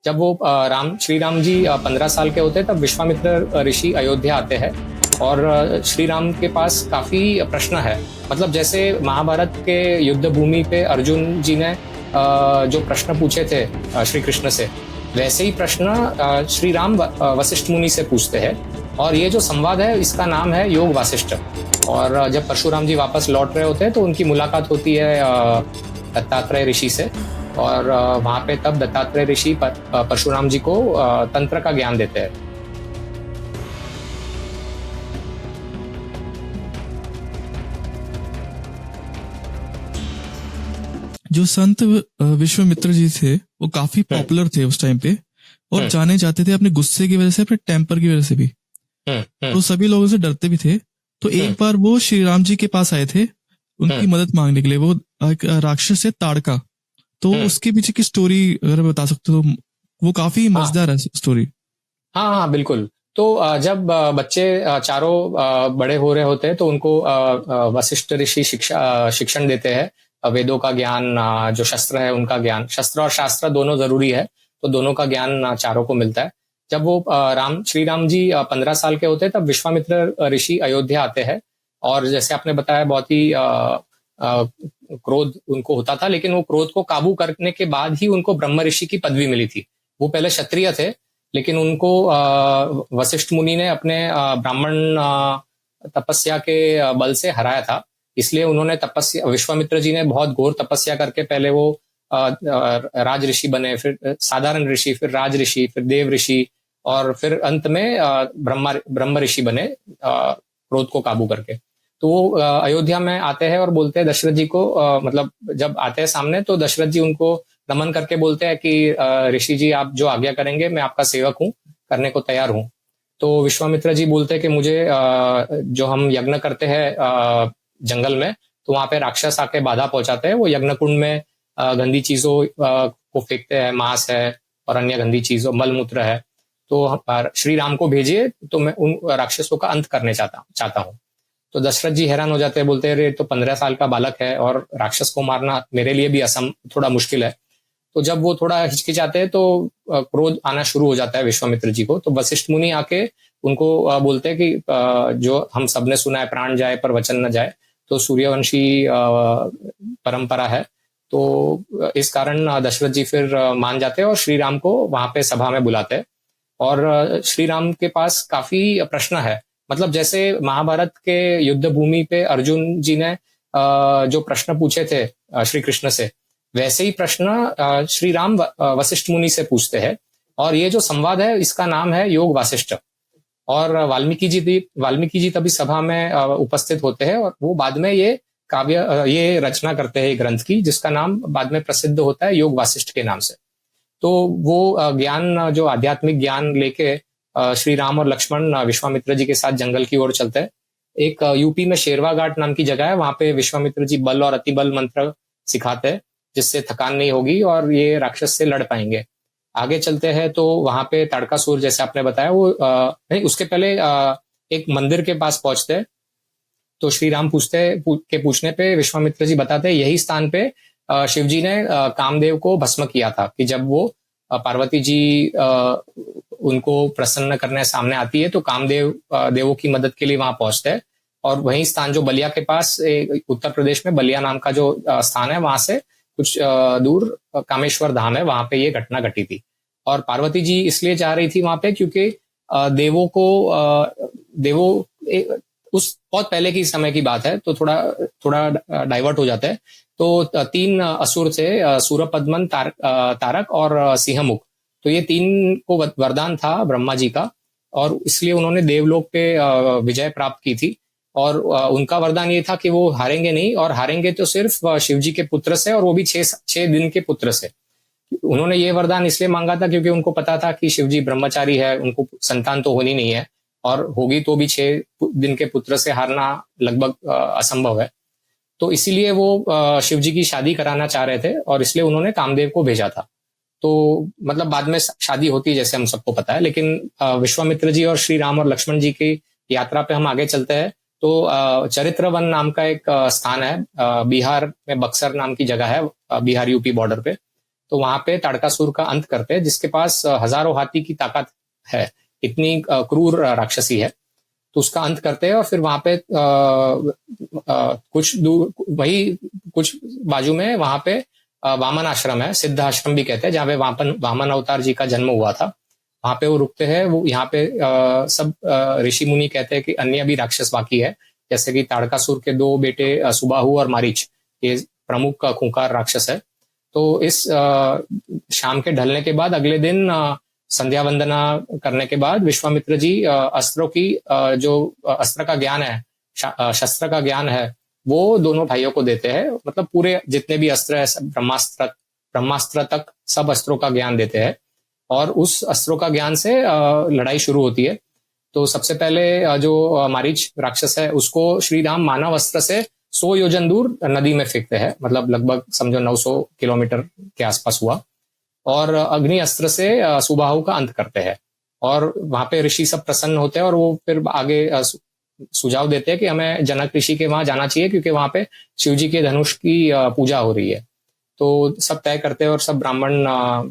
जब वो श्री राम जी 15 साल के होते हैं तब विश्वामित्र ऋषि अयोध्या आते हैं और श्री राम के पास काफी प्रश्न है। मतलब जैसे महाभारत के युद्ध भूमि पे अर्जुन जी ने जो प्रश्न पूछे थे श्री कृष्ण से, वैसे ही प्रश्न श्री राम वशिष्ठ मुनि से पूछते हैं। और ये जो संवाद है इसका नाम है योग वासिष्ठ। और जब परशुराम जी वापस लौट रहे होते हैं तो उनकी मुलाकात होती है दत्तात्रेय ऋषि से। और वहां पे तब दत्तात्रेय ऋषि परशुराम जी को तंत्र का ज्ञान देते हैं। जो संत विश्वामित्र जी थे वो काफी पॉपुलर थे उस टाइम पे और जाने जाते थे अपने गुस्से की वजह से, अपने टेम्पर की वजह से भी। तो सभी लोगों से डरते भी थे। तो एक बार वो श्री राम जी के पास आए थे उनकी मदद मांगने के लिए। वो एक राक्षस है ताड़का। तो उसके पीछे की स्टोरी अगर बता सकते हो तो वो काफी मजेदार है स्टोरी। हाँ हाँ बिल्कुल। तो जब बच्चे चारों बड़े हो रहे होते हैं तो उनको वशिष्ठ ऋषि शिक्षण देते हैं, वेदों का ज्ञान, जो शस्त्र है उनका ज्ञान। शस्त्र और शास्त्र दोनों जरूरी है, तो दोनों का ज्ञान चारों को मिलता है। जब वो श्री राम जी 15 साल के होते हैं तब विश्वामित्र ऋषि अयोध्या आते हैं। और जैसे आपने बताया बहुत ही क्रोध उनको होता था, लेकिन वो क्रोध को काबू करने के बाद ही उनको ब्रह्म ऋषि की पदवी मिली थी। वो पहले क्षत्रिय थे, लेकिन उनको वशिष्ठ मुनि ने अपने ब्राह्मण तपस्या के बल से हराया था। इसलिए उन्होंने तपस्या, विश्वामित्र जी ने बहुत घोर तपस्या करके पहले वो राज ऋषि बने, फिर साधारण ऋषि, फिर राज ऋषि, फिर देव ऋषि, और फिर अंत में ब्रह्म ऋषि बने क्रोध को काबू करके। तो वो अयोध्या में आते हैं और बोलते हैं दशरथ जी को, मतलब जब आते हैं सामने तो दशरथ जी उनको नमन करके बोलते हैं कि ऋषि जी आप जो आज्ञा करेंगे मैं आपका सेवक हूँ, करने को तैयार हूँ। तो विश्वामित्र जी बोलते हैं कि मुझे जो हम यज्ञ करते हैं जंगल में, तो वहां पे राक्षस आके बाधा पहुंचाते हैं। वो यज्ञ कुंड में गंदी चीजों को फेंकते हैं, मांस है और अन्य गंदी चीजों, मलमूत्र है। तो श्री राम को भेजिए तो मैं उन राक्षसों का अंत करने चाहता हूँ। तो दशरथ जी हैरान हो जाते हैं, बोलते हैं तो 15 साल का बालक है और राक्षस को मारना मेरे लिए भी थोड़ा मुश्किल है। तो जब वो थोड़ा हिचकिचाते हैं तो क्रोध आना शुरू हो जाता है विश्वामित्र जी को। तो वशिष्ठ मुनि आके उनको बोलते हैं कि जो हम सबने सुना है, प्राण जाए पर वचन न जाए, तो सूर्यवंशी परंपरा है। तो इस कारण दशरथ जी फिर मान जाते हैं और श्री राम को वहां पे सभा में बुलाते हैं। और श्री राम के पास काफी प्रश्न है। मतलब जैसे महाभारत के युद्ध भूमि पे अर्जुन जी ने जो प्रश्न पूछे थे श्री कृष्ण से, वैसे ही प्रश्न श्री राम वशिष्ठ मुनि से पूछते हैं। और ये जो संवाद है इसका नाम है योग वासिष्ठ। और वाल्मीकि जी तभी सभा में उपस्थित होते हैं और वो बाद में ये रचना करते हैं ग्रंथ की, जिसका नाम बाद में प्रसिद्ध होता है योग वासिष्ठ के नाम से। तो वो ज्ञान, जो आध्यात्मिक ज्ञान लेके श्री राम और लक्ष्मण विश्वामित्र जी के साथ जंगल की ओर चलते हैं। एक यूपी में शेरवा घाट नाम की जगह है, वहां पे विश्वामित्र जी बल और अतिबल मंत्र सिखाते हैं, जिससे थकान नहीं होगी और ये राक्षस से लड़ पाएंगे। आगे चलते हैं तो वहां पे ताड़कासुर, जैसे आपने बताया, वो नहीं, उसके पहले एक मंदिर के पास पहुंचते हैं। तो श्री राम पूछने पे विश्वामित्र जी बताते हैं यही स्थान पे शिव जी ने कामदेव को भस्म किया था, कि जब वो पार्वती जी उनको प्रसन्न करने सामने आती है तो कामदेव देवों की मदद के लिए वहां पहुंचते हैं। और वही स्थान जो बलिया के पास, उत्तर प्रदेश में बलिया नाम का जो स्थान है, वहां से कुछ दूर कामेश्वर धाम है, वहां पे ये घटना घटी थी। और पार्वती जी इसलिए जा रही थी वहां पे क्योंकि देवों उस बहुत पहले की समय की बात है, तो थोड़ा डाइवर्ट हो जाता है। तो 3 असुर थे, सूरपद्मन, तारक और सिंहमुख। तो ये 3 को वरदान था ब्रह्मा जी का, और इसलिए उन्होंने देवलोक पे विजय प्राप्त की थी। और उनका वरदान ये था कि वो हारेंगे नहीं, और हारेंगे तो सिर्फ शिव जी के पुत्र से, और वो भी 6 दिन के पुत्र से। उन्होंने ये वरदान इसलिए मांगा था क्योंकि उनको पता था कि शिव जी ब्रह्मचारी है, उनको संतान तो होनी नहीं है, और होगी तो भी 6 दिन के पुत्र से हारना लगभग असंभव है। तो इसीलिए वो शिव जी की शादी कराना चाह रहे थे, और इसलिए उन्होंने कामदेव को भेजा था। तो मतलब बाद में शादी होती है जैसे हम सबको पता है, लेकिन विश्वामित्र जी और श्री राम और लक्ष्मण जी की यात्रा पे हम आगे चलते हैं। तो चरित्रवन नाम का एक स्थान है, बिहार में बक्सर नाम की जगह है, बिहार यूपी बॉर्डर पे। तो वहां पे ताड़कासुर का अंत करते हैं, जिसके पास हजारों हाथी की ताकत है, इतनी क्रूर राक्षसी है। तो उसका अंत करते हैं और फिर वहां पे कुछ दूर वही कुछ बाजू में वहां पे वामन आश्रम है, सिद्ध आश्रम भी कहते हैं, जहाँ पे वामन अवतार जी का जन्म हुआ था। वहां पे वो रुकते हैं। वो यहाँ पे सब ऋषि मुनि कहते हैं कि अन्य भी राक्षस बाकी है, जैसे कि ताड़कासुर के दो बेटे सुबाहु और मारीच, ये प्रमुख खूंखार राक्षस है। तो इस शाम के ढलने के बाद अगले दिन संध्या वंदना करने के बाद विश्वामित्र जी अस्त्रों की जो अस्त्र का ज्ञान है, शस्त्र का ज्ञान है, वो दोनों भाइयों को देते हैं। मतलब पूरे जितने भी अस्त्र है, ब्रह्मास्त्र तक सब अस्त्रों का ज्ञान देते हैं। और उस अस्त्रों का ज्ञान से लड़ाई शुरू होती है। तो सबसे पहले जो मारीच राक्षस है, उसको श्री राम मानव अस्त्र से 100 योजन दूर नदी में फेंकते हैं, मतलब लगभग समझो 900 किलोमीटर के आसपास हुआ। और अग्नि अस्त्र से सुबाहु का अंत करते हैं। और वहां पे ऋषि सब प्रसन्न होते हैं और वो फिर आगे सुझाव देते हैं कि हमें जनक ऋषि के वहां जाना चाहिए, क्योंकि वहां पे शिव जी के धनुष की पूजा हो रही है। तो सब तय करते हैं और सब ब्राह्मण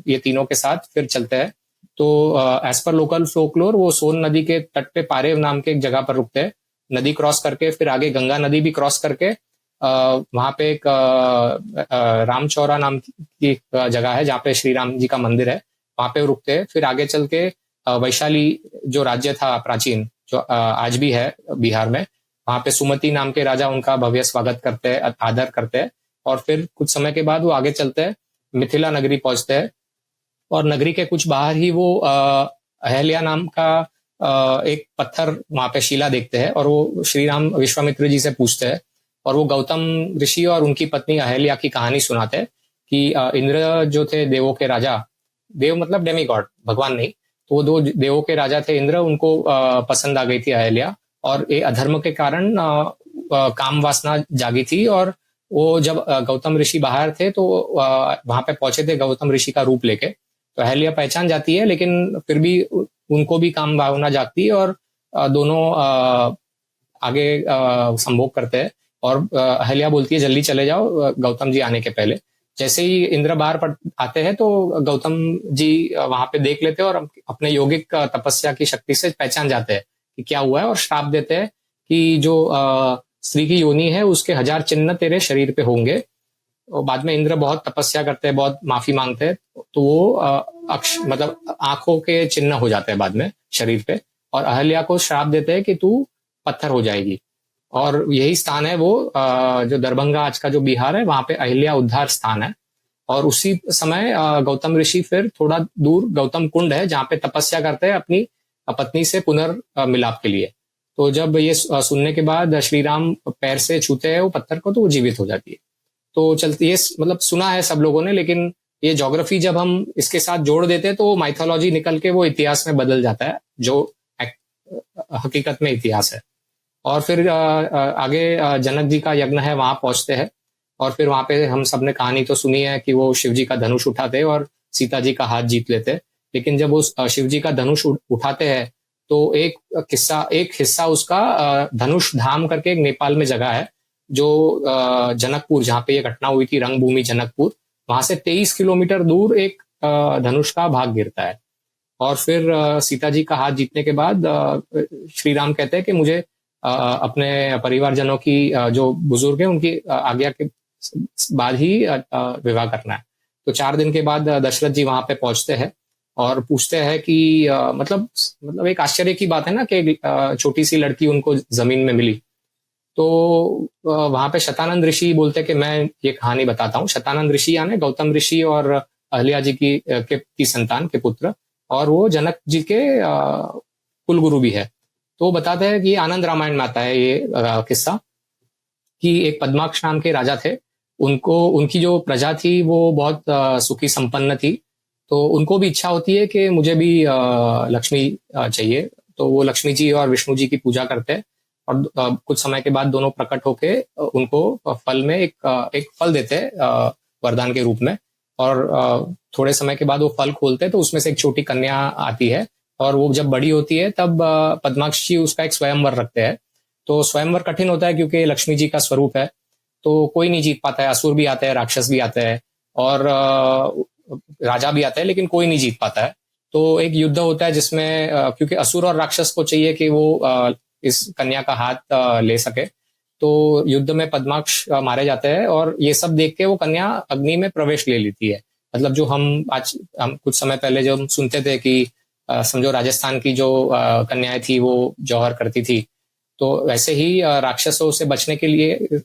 ये तीनों के साथ फिर चलते हैं। तो एज पर लोकल फोकलोर वो सोन नदी के तट पे पारेव नाम के एक जगह पर रुकते हैं। नदी क्रॉस करके फिर आगे गंगा नदी भी क्रॉस करके वहां पे एक रामचौरा नाम की जगह है, जहाँ पे श्री राम जी का मंदिर है, वहां पे रुकते हैं। फिर आगे चल के वैशाली जो राज्य था प्राचीन, जो आज भी है बिहार में, वहां पे सुमति नाम के राजा उनका भव्य स्वागत करते हैं, आदर करते हैं। और फिर कुछ समय के बाद वो आगे चलते हैं, मिथिला नगरी पहुंचते हैं। और नगरी के कुछ बाहर ही वो अहल्या नाम का एक पत्थर वहां पे शिला देखते हैं। और वो श्री राम विश्वामित्र जी से पूछते हैं और वो गौतम ऋषि और उनकी पत्नी अहल्या की कहानी सुनाते हैं कि इंद्र जो थे देवों के राजा, देव मतलब डेमी गॉड, भगवान नहीं, तो वो दो देवों के राजा थे इंद्र, उनको पसंद आ गई थी अहल्या। और ये अधर्म के कारण काम वासना जागी थी। और वो जब गौतम ऋषि बाहर थे तो वहां पे पहुंचे थे गौतम ऋषि का रूप लेके। तो अहल्या पहचान जाती है, लेकिन फिर भी उनको भी काम भावना जागती है और दोनों आगे संभोग करते हैं। और अहल्या बोलती है जल्दी चले जाओ गौतम जी आने के पहले। जैसे ही इंद्र बाहर आते हैं तो गौतम जी वहां पे देख लेते हैं और अपने यौगिक तपस्या की शक्ति से पहचान जाते हैं कि क्या हुआ है, और श्राप देते हैं कि जो स्त्री की योनि है उसके 1000 चिन्ह तेरे शरीर पे होंगे। और बाद में इंद्र बहुत तपस्या करते हैं, बहुत माफी मांगते हैं, तो वो मतलब आंखों के चिन्ह हो जाते हैं बाद में शरीर पे। और अहल्या को श्राप देते हैं कि तू पत्थर हो जाएगी। और यही स्थान है वो जो दरभंगा आज का जो बिहार है, वहां पे अहिल्या उद्धार स्थान है। और उसी समय गौतम ऋषि फिर थोड़ा दूर गौतम कुंड है, जहाँ पे तपस्या करते हैं अपनी पत्नी से पुनर्मिलाप के लिए। तो जब ये सुनने के बाद श्री राम पैर से छूते हैं वो पत्थर को, तो वो जीवित हो जाती है। तो चलती है, मतलब सुना है सब लोगों ने, लेकिन ये ज्योग्राफी जब हम इसके साथ जोड़ देते हैं तो माइथोलॉजी निकल के वो इतिहास में बदल जाता है, जो हकीकत में इतिहास है। और फिर आगे जनक जी का यज्ञ है, वहां पहुंचते हैं। और फिर वहां पे हम सबने कहानी तो सुनी है कि वो शिव जी का धनुष उठाते और सीता जी का हाथ जीत लेते। लेकिन जब वो शिव जी का धनुष उठाते हैं तो एक हिस्सा उसका धनुष धाम करके एक नेपाल में जगह है, जो जनकपुर, जहाँ पे ये घटना हुई थी, रंगभूमि जनकपुर, वहां से 23 किलोमीटर दूर एक धनुष का भाग गिरता है। और फिर सीता जी का हाथ जीतने के बाद श्री राम कहते हैं कि मुझे अपने परिवारजनों की जो बुजुर्ग है उनकी आज्ञा के बाद ही विवाह करना है। तो 4 दिन के बाद दशरथ जी वहां पे पहुंचते हैं और पूछते हैं कि मतलब एक आश्चर्य की बात है ना कि छोटी सी लड़की उनको जमीन में मिली। तो वहां पे शतानंद ऋषि बोलते हैं कि मैं ये कहानी बताता हूँ। शतानंद ऋषि यानी गौतम ऋषि और अहल्या जी की संतान के पुत्र, और वो जनक जी के कुलगुरु भी है। तो वो बताते हैं कि आनंद रामायण में आता है ये किस्सा कि एक पद्माक्ष नाम के राजा थे। उनकी जो प्रजा थी वो बहुत सुखी संपन्न थी। तो उनको भी इच्छा होती है कि मुझे भी लक्ष्मी चाहिए। तो वो लक्ष्मी जी और विष्णु जी की पूजा करते हैं। और कुछ समय के बाद दोनों प्रकट होके उनको फल में एक फल देते हैं वरदान के रूप में। और थोड़े समय के बाद वो फल खोलते हैं तो उसमें से एक छोटी कन्या आती है। और वो जब बड़ी होती है तब पद्माक्ष जी उसका एक स्वयंवर रखते हैं। तो स्वयंवर कठिन होता है क्योंकि लक्ष्मी जी का स्वरूप है, तो कोई नहीं जीत पाता है। असुर भी आते हैं, राक्षस भी आते हैं। और राजा भी आता है लेकिन कोई नहीं जीत पाता है। तो एक युद्ध होता है जिसमें क्योंकि असुर और राक्षस को चाहिए कि वो इस कन्या का हाथ ले सके, तो युद्ध में पद्माक्ष मारे जाते हैं और ये सब देख के वो कन्या अग्नि में प्रवेश ले लेती है। मतलब जो हम कुछ समय पहले जो हम सुनते थे कि समझो राजस्थान की जो कन्याएं थी वो जौहर करती थी, तो वैसे ही राक्षसों से बचने के लिए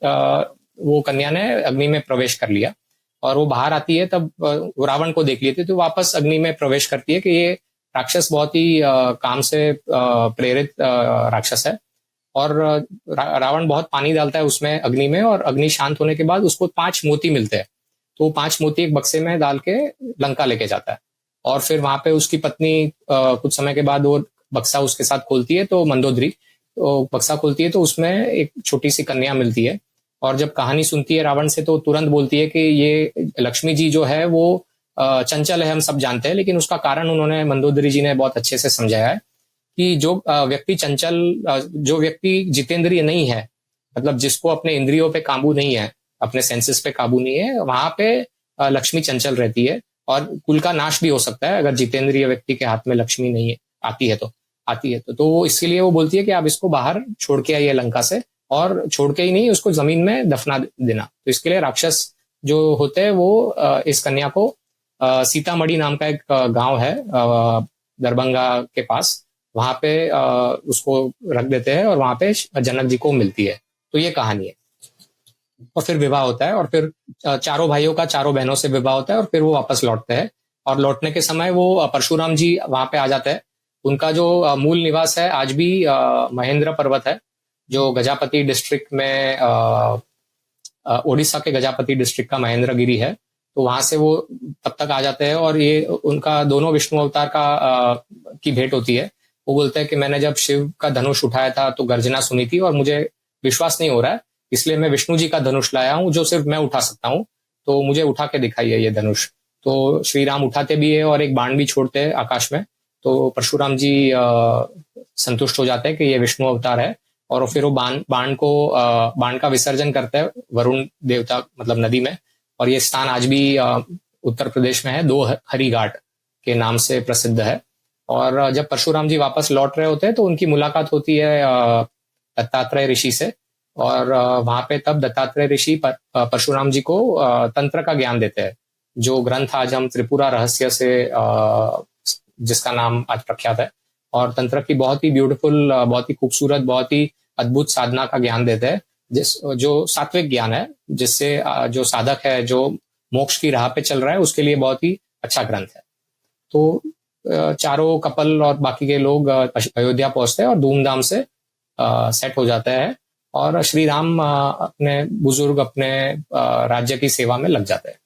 वो कन्या ने अग्नि में प्रवेश कर लिया और वो बाहर आती है तब वो रावण को देख लेती है तो वापस अग्नि में प्रवेश करती है कि ये राक्षस बहुत ही काम से प्रेरित राक्षस है। और रावण बहुत पानी डालता है उसमें अग्नि में और अग्नि शांत होने के बाद उसको 5 मोती मिलते हैं। तो वो 5 मोती एक बक्से में डाल के लंका लेके जाता है और फिर वहां पे उसकी पत्नी कुछ समय के बाद वो बक्सा उसके साथ खोलती है, तो मंदोदरी तो बक्सा खोलती है तो उसमें एक छोटी सी कन्या मिलती है और जब कहानी सुनती है रावण से तो तुरंत बोलती है कि ये लक्ष्मी जी जो है वो चंचल है, हम सब जानते हैं, लेकिन उसका कारण उन्होंने मंदोदरी जी ने बहुत अच्छे से समझाया है कि जो व्यक्ति चंचल, जो व्यक्ति जितेंद्रिय नहीं है, मतलब जिसको अपने इंद्रियों पे काबू नहीं है, अपने सेंसेस पे काबू नहीं है, वहां पे लक्ष्मी चंचल रहती है और कुल का नाश भी हो सकता है अगर जितेंद्रिय व्यक्ति के हाथ में लक्ष्मी नहीं है, आती है तो वो इसके लिए वो बोलती है कि आप इसको बाहर छोड़ के आइए लंका से, और छोड़ के ही नहीं उसको जमीन में दफना देना। तो इसके लिए राक्षस जो होते हैं वो इस कन्या को सीतामढ़ी नाम का एक गांव है दरभंगा के पास, वहां पे उसको रख देते हैं और वहां पे जनक जी को मिलती है। तो ये कहानी है। और फिर विवाह होता है और फिर चारों भाइयों का चारों बहनों से विवाह होता है और फिर वो वापस लौटते हैं और लौटने के समय वो परशुराम जी वहां पे आ जाते हैं। उनका जो मूल निवास है आज भी महेंद्र पर्वत है, जो गजापति डिस्ट्रिक्ट में ओडिशा के गजापति डिस्ट्रिक्ट का महेंद्रगिरी है। तो वहां से वो तब तक आ जाते हैं और ये उनका दोनों विष्णु अवतार का की भेंट होती है। वो बोलते हैं कि मैंने जब शिव का धनुष उठाया था तो गर्जना सुनी थी और मुझे विश्वास नहीं हो रहा है, इसलिए मैं विष्णु जी का धनुष लाया हूँ जो सिर्फ मैं उठा सकता हूँ, तो मुझे उठा के दिखाइए ये धनुष। तो श्री राम उठाते भी है और एक बाण भी छोड़ते हैं आकाश में, तो परशुराम जी संतुष्ट हो जाते हैं कि ये विष्णु अवतार है और फिर वो बाण का विसर्जन करते हैं वरुण देवता मतलब नदी में। और ये स्थान आज भी उत्तर प्रदेश में है, 2 हरी घाट के नाम से प्रसिद्ध है। और जब परशुराम जी वापस लौट रहे होते हैं तो उनकी मुलाकात होती है दत्तात्रेय ऋषि से और वहां पे तब दत्तात्रेय ऋषि परशुराम जी को तंत्र का ज्ञान देते हैं, जो ग्रंथ आज हम त्रिपुरा रहस्य से जिसका नाम आज प्रख्यात है। और तंत्र की बहुत ही ब्यूटीफुल, बहुत ही खूबसूरत, बहुत ही अद्भुत साधना का ज्ञान देते हैं, जो सात्विक ज्ञान है, जिससे जो साधक है जो मोक्ष की राह पे चल रहा है उसके लिए बहुत ही अच्छा ग्रंथ है। तो चारों कपल और बाकी के लोग अयोध्या पहुंचते हैं और धूमधाम से सेट हो जाता है और श्री राम अपने बुजुर्ग अपने राज्य की सेवा में लग जाते हैं।